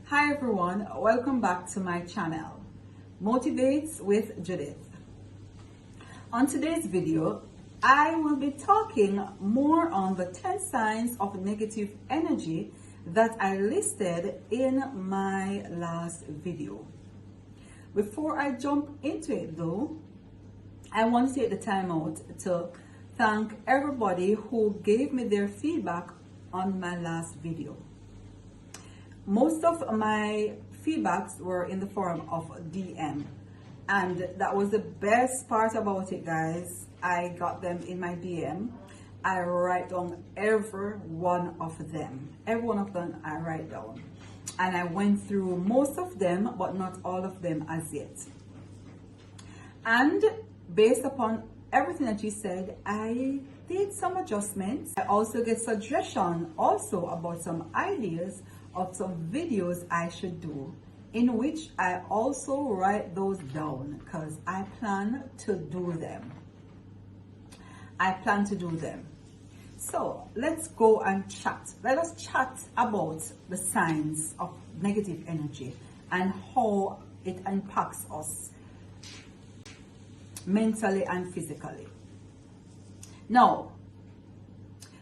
Hi everyone, welcome back to my channel, Motivates with Judith. On today's video, I will be talking more on the 10 signs of negative energy that I listed in my last video. Before I jump into it though, I want to take the time out to thank everybody who gave me their feedback on my last video. Most of my feedbacks were in the form of DM, and that was the best part about it, guys. I got them in my DM. I write down every one of them. Every one of them I write down. And I went through most of them, but not all of them as yet. And based upon everything that you said, I did some adjustments. I also get suggestion also about some ideas of some videos I should do, in which I also write those down because I plan to do them. So let's go and chat. Let us chat about the signs of negative energy and how it impacts us mentally and physically. Now,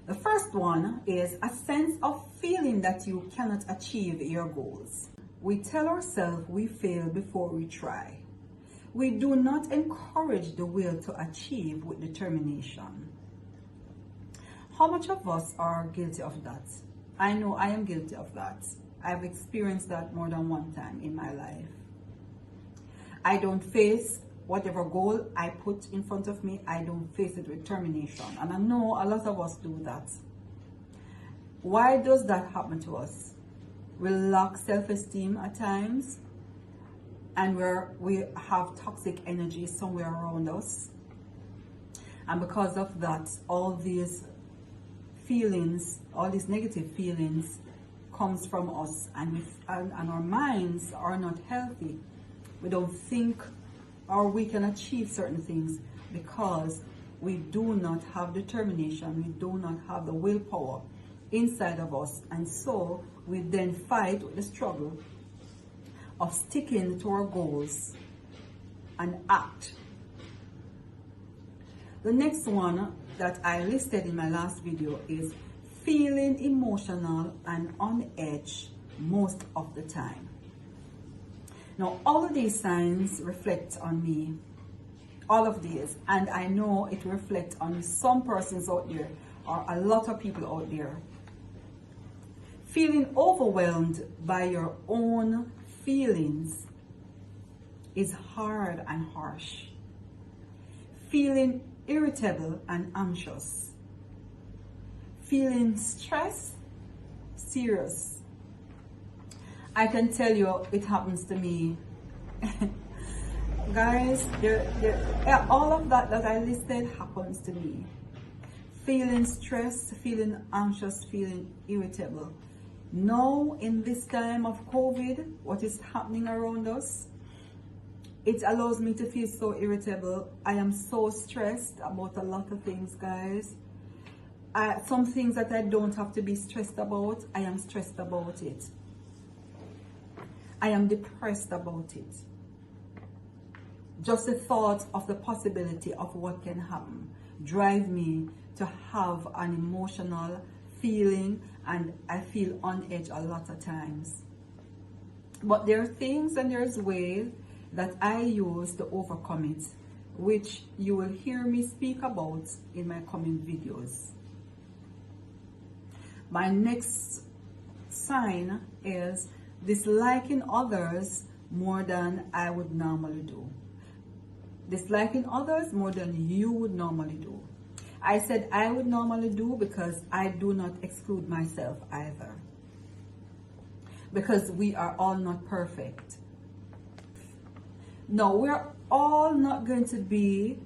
the first one is a sense of feeling that you cannot achieve your goals. We tell ourselves we fail before we try. We do not encourage the will to achieve with determination. How much of us are guilty of that? I know I am guilty of that. I've experienced that more than one time in my life. I don't face whatever goal I put in front of me, I don't face it with determination. And I know a lot of us do that. Why does that happen to us? We lack self-esteem at times, and we have toxic energy somewhere around us. And because of that, all these feelings, all these negative feelings comes from us, and our minds are not healthy. We don't think or we can achieve certain things because we do not have determination, we do not have the willpower inside of us, and so we then fight with the struggle of sticking to our goals and act. The next one that I listed in my last video is feeling emotional and on edge most of the time. Now, all of these signs reflect on me, all of these, and I know it reflects on some persons out there or a lot of people out there. Feeling overwhelmed by your own feelings is hard and harsh. Feeling irritable and anxious. Feeling stressed, serious. I can tell you it happens to me. Guys, all of that I listed happens to me. Feeling stressed, feeling anxious, feeling irritable. Now, in this time of COVID, what is happening around us, it allows me to feel so irritable. I am so stressed about a lot of things, guys. Some things that I don't have to be stressed about, I am stressed about it. I am depressed about it. Just the thought of the possibility of what can happen drive me to have an emotional feeling, and I feel on edge a lot of times. But there are things and there's ways that I use to overcome it, which you will hear me speak about in my coming videos. My next sign is disliking others more than I would normally do. Disliking others more than you would normally do. I said I would normally do because I do not exclude myself either. Because we are all not perfect. No, we're all not going to be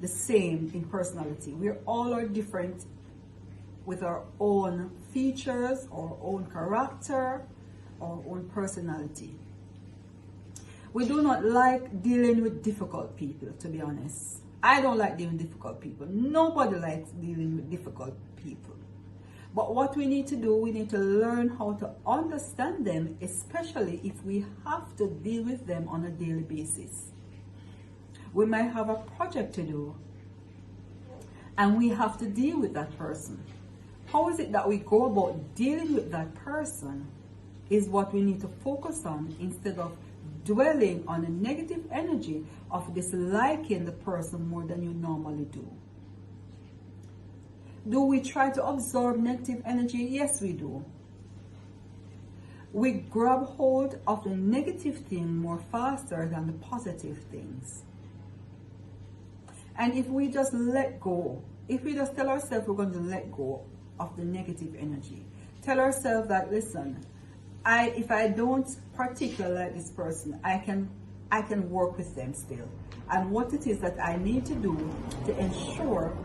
the same in personality. We all are different with our own features, our own character, our own personality. We do not like dealing with difficult people, to be honest. I don't like dealing with difficult people. Nobody likes dealing with difficult people. But what we need to do, we need to learn how to understand them, especially if we have to deal with them on a daily basis. We might have a project to do and we have to deal with that person. How is it that we go about dealing with that person is what we need to focus on, instead of dwelling on a negative energy of disliking the person more than you normally do. Do we try to absorb negative energy? Yes, we do. We grab hold of the negative thing more faster than the positive things. And if we just let go, if we just tell ourselves we're going to let go of the negative energy, tell ourselves that, listen, if I don't particularly like this person, I can work with them still. And what it is that I need to do to ensure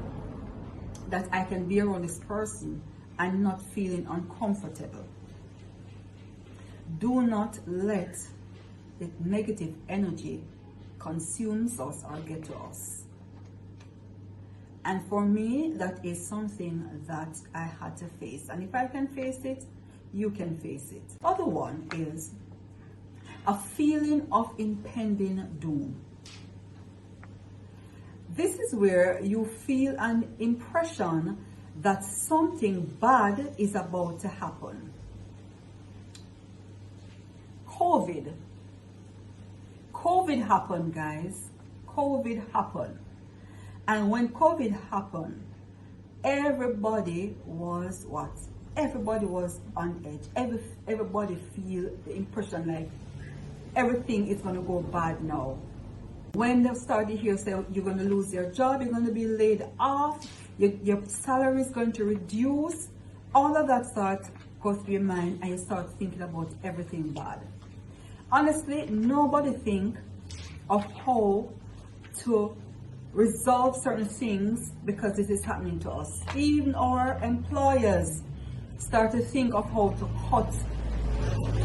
that I can be around this person and not feeling uncomfortable. Do not let the negative energy consume us or get to us. And for me, that is something that I had to face. And if I can face it, you can face it. Other one is a feeling of impending doom. This is where you feel an impression that something bad is about to happen. COVID happened, guys. COVID happened. And when COVID happened, everybody was what? Everybody was on edge. Everybody feel the impression like everything is going to go bad now. When they started here say you're going to lose your job, you're going to be laid off, your salary is going to reduce, all of that goes through your mind and you start thinking about everything bad. Honestly, nobody think of how to resolve certain things because this is happening to us. Even our employers start to think of how to cut.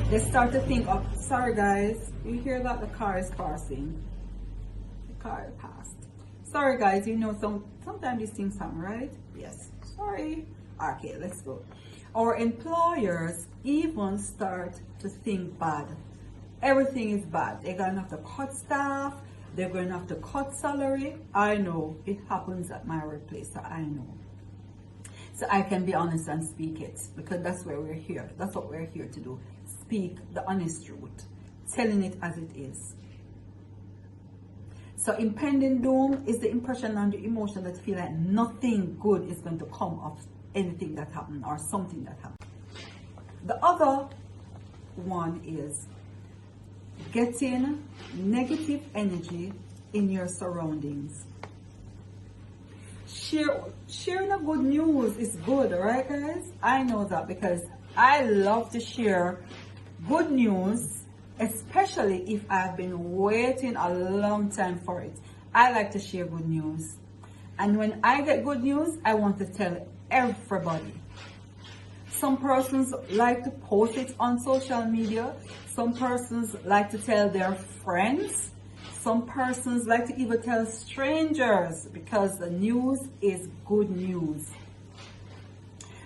They start to think of, sorry guys, you hear that the car is passing. The car passed. Sorry guys, you know sometimes these things happen, right? Yes. Sorry. Okay, let's go. Our employers even start to think bad. Everything is bad. They're going to have to cut staff. They're going to have to cut salary. I know. It happens at my workplace. So I know. So I can be honest and speak it, because that's where we're here. That's what we're here to do. Speak the honest truth. Telling it as it is. So impending doom is the impression and the emotion that feel like nothing good is going to come of anything that happened or something that happened. The other one is getting negative energy in your surroundings. Sharing a good news is good, right guys? I know that because I love to share good news, especially if I've been waiting a long time for it. I like to share good news. And when I get good news, I want to tell everybody. Some persons like to post it on social media. Some persons like to tell their friends. Some persons like to even tell strangers because the news is good news.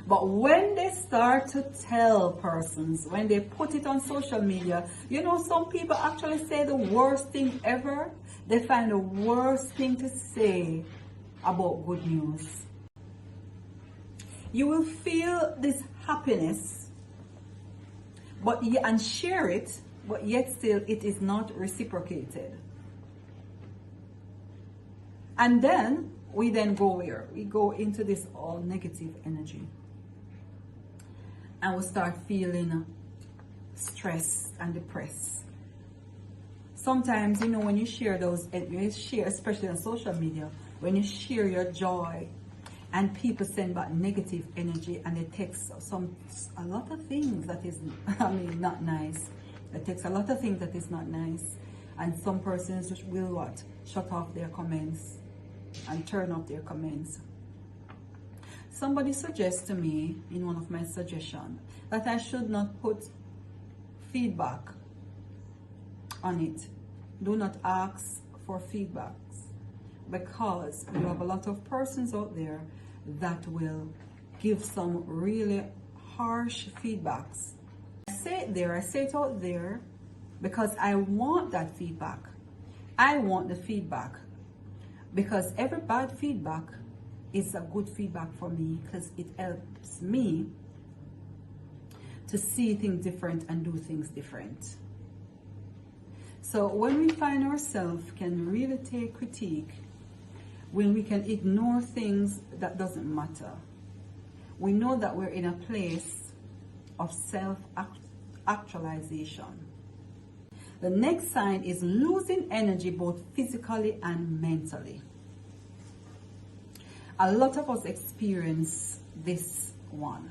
But when they start to tell persons, when they put it on social media, you know, some people actually say the worst thing ever. They find the worst thing to say about good news. You will feel this happiness, and share it, but yet still it is not reciprocated. And then we go where? We go into this all negative energy. And we start feeling stressed and depressed. Sometimes, you know, when you share especially on social media, when you share your joy, and people send back negative energy and they text a lot of things that is, not nice. It takes a lot of things that is not nice. And some persons will what? Shut off their comments and turn off their comments. Somebody suggests to me in one of my suggestions that I should not put feedback on it. Do not ask for feedbacks, because you have a lot of persons out there that will give some really harsh feedbacks. I say it out there because I want that feedback. I want the feedback because every bad feedback is a good feedback for me because it helps me to see things different and do things different. So when we find ourselves can really take critique, when we can ignore things that doesn't matter, we know that we're in a place of self-actualization. The next sign is losing energy both physically and mentally. A lot of us experience this one,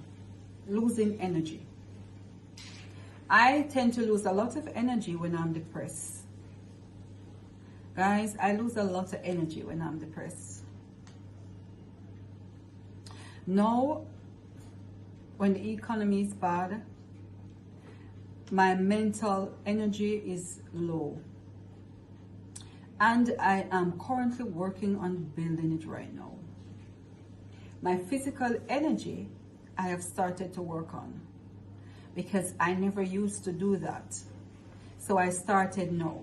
losing energy. I tend to lose a lot of energy when I'm depressed. Guys, I lose a lot of energy when I'm depressed. Now, when the economy is bad, my mental energy is low. And I am currently working on building it right now. My physical energy, I have started to work on because I never used to do that. So I started now.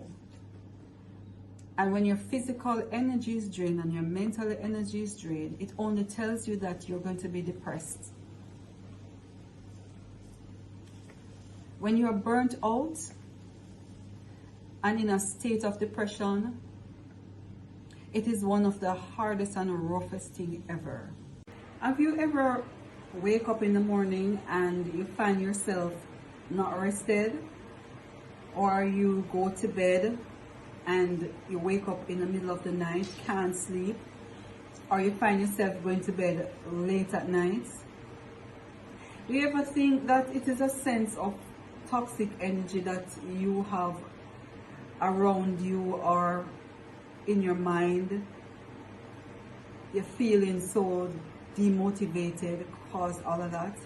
And when your physical energy is drained and your mental energy is drained, it only tells you that you're going to be depressed. When you're burnt out and in a state of depression, it is one of the hardest and roughest thing ever. Have you ever wake up in the morning and you find yourself not rested? Or you go to bed and you wake up in the middle of the night, can't sleep? Or you find yourself going to bed late at night? Do you ever think that it is a sense of toxic energy that you have around you or in your mind? You're feeling so demotivated cause all of that?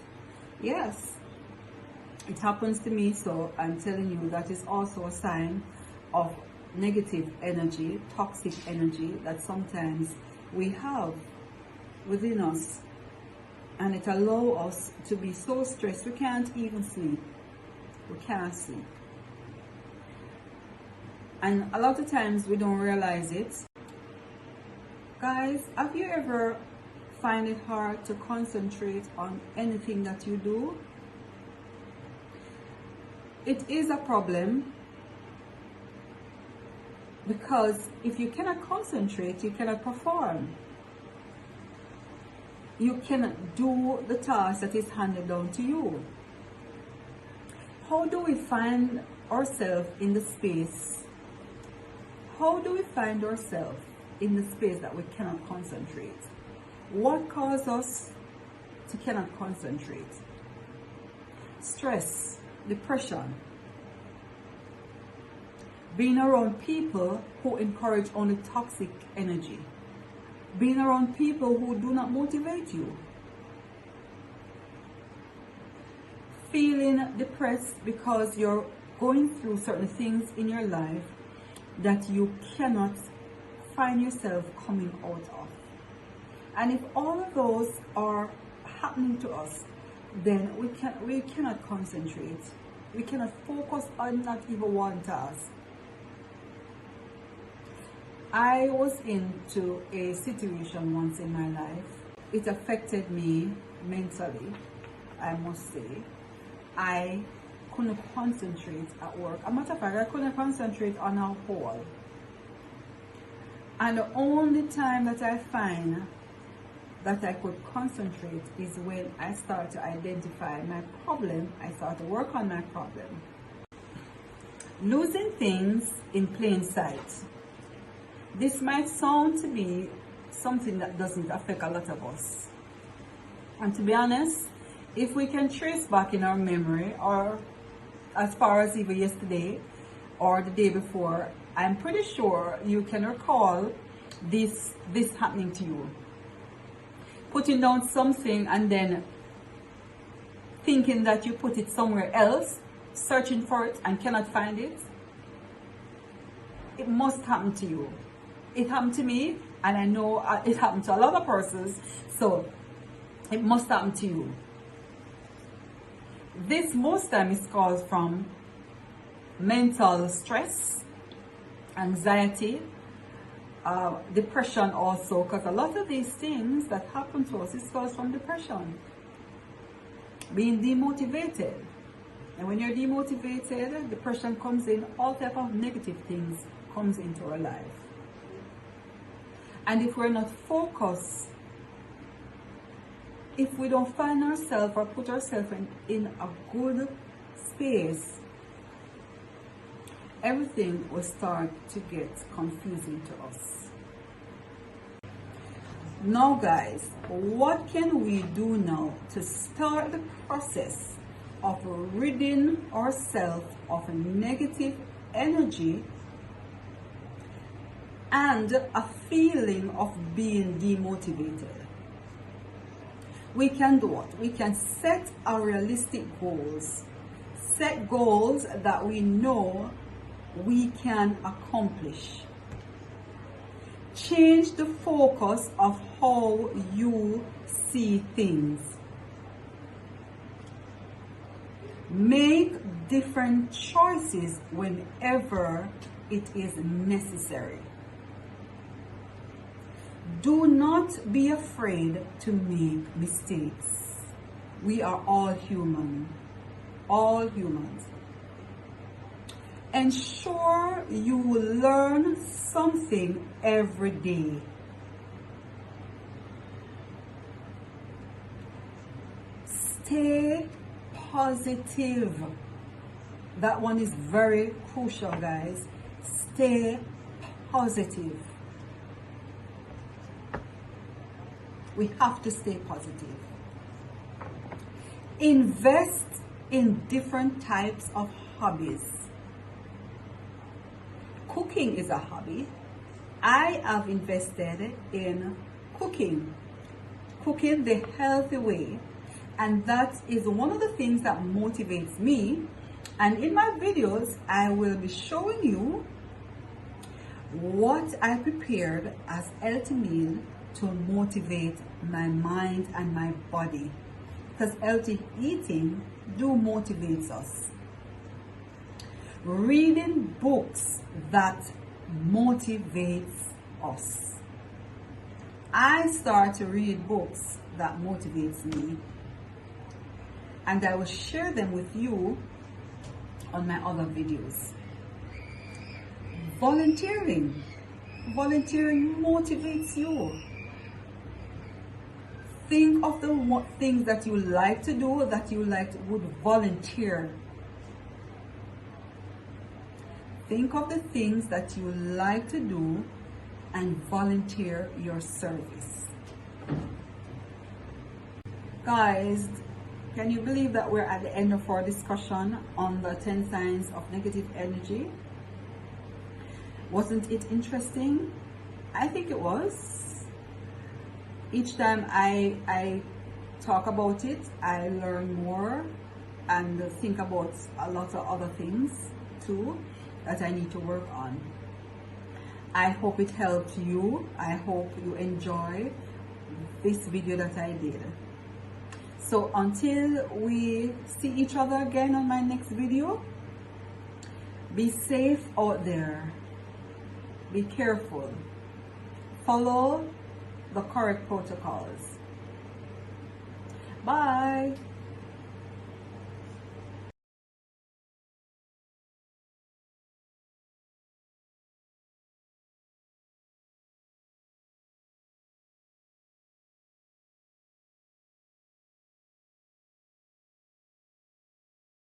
Yes, it happens to me. So I'm telling you, that is also a sign of negative energy, toxic energy that sometimes we have within us, and it allows us to be so stressed we can't even sleep. We can't sleep. And a lot of times we don't realize it. Guys, have you ever find it hard to concentrate on anything that you do? It is a problem because if you cannot concentrate, you cannot perform. You cannot do the task that is handed down to you. How do we find ourselves in the space? How do we find ourselves in the space that we cannot concentrate? What causes us to cannot concentrate? Stress, depression, being around people who encourage only toxic energy, being around people who do not motivate you, feeling depressed because you're going through certain things in your life that you cannot find yourself coming out of. And if all of those are happening to us, then we cannot concentrate. We cannot focus on not even one task. I was into a situation once in my life. It affected me mentally, I must say. I couldn't concentrate at work. As a matter of fact, I couldn't concentrate on a whole. And the only time that I find that I could concentrate is when I start to identify my problem. I start to work on my problem. Losing things in plain sight. This might sound to be something that doesn't affect a lot of us. And to be honest, if we can trace back in our memory, or as far as even yesterday or the day before, I'm pretty sure you can recall this happening to you. Putting down something and then thinking that you put it somewhere else, searching for it and cannot find it. It must happen to you. It happened to me, and I know it happened to a lot of persons. So It must happen to you. This most time is caused from mental stress, anxiety, depression also, because a lot of these things that happen to us is caused from depression. Being demotivated. And when you're demotivated, depression comes in, all type of negative things comes into our life. And if we're not focused, if we don't find ourselves or put ourselves in a good space, everything will start to get confusing to us. Now guys, what can we do now to start the process of ridding ourselves of negative energy and a feeling of being demotivated? We can do what? We can set our realistic goals. Set goals that we know we can accomplish. Change the focus of how you see things. Make different choices whenever it is necessary. Do not be afraid to make mistakes. We are all human. All humans. Ensure you learn something every day. Stay positive. That one is very crucial, guys. Stay positive. We have to stay positive. Invest in different types of hobbies. Cooking is a hobby. I have invested in cooking the healthy way, and that is one of the things that motivates me. And in my videos, I will be showing you what I prepared as healthy meal to motivate my mind and my body, because healthy eating do motivates us. Reading books that motivates us. I start to read books that motivates me, and I will share them with you on my other videos. Volunteering motivates you. Think of the things that you like to do, that you would volunteer. Think of the things that you like to do and volunteer your service. Guys, can you believe that we're at the end of our discussion on the 10 signs of negative energy? Wasn't it interesting? I think it was. Each time I talk about it, I learn more and think about a lot of other things too that I need to work on. I hope it helped you. I hope you enjoy this video that I did. So until we see each other again on my next video, be safe out there. Be careful. Follow the correct protocols. Bye.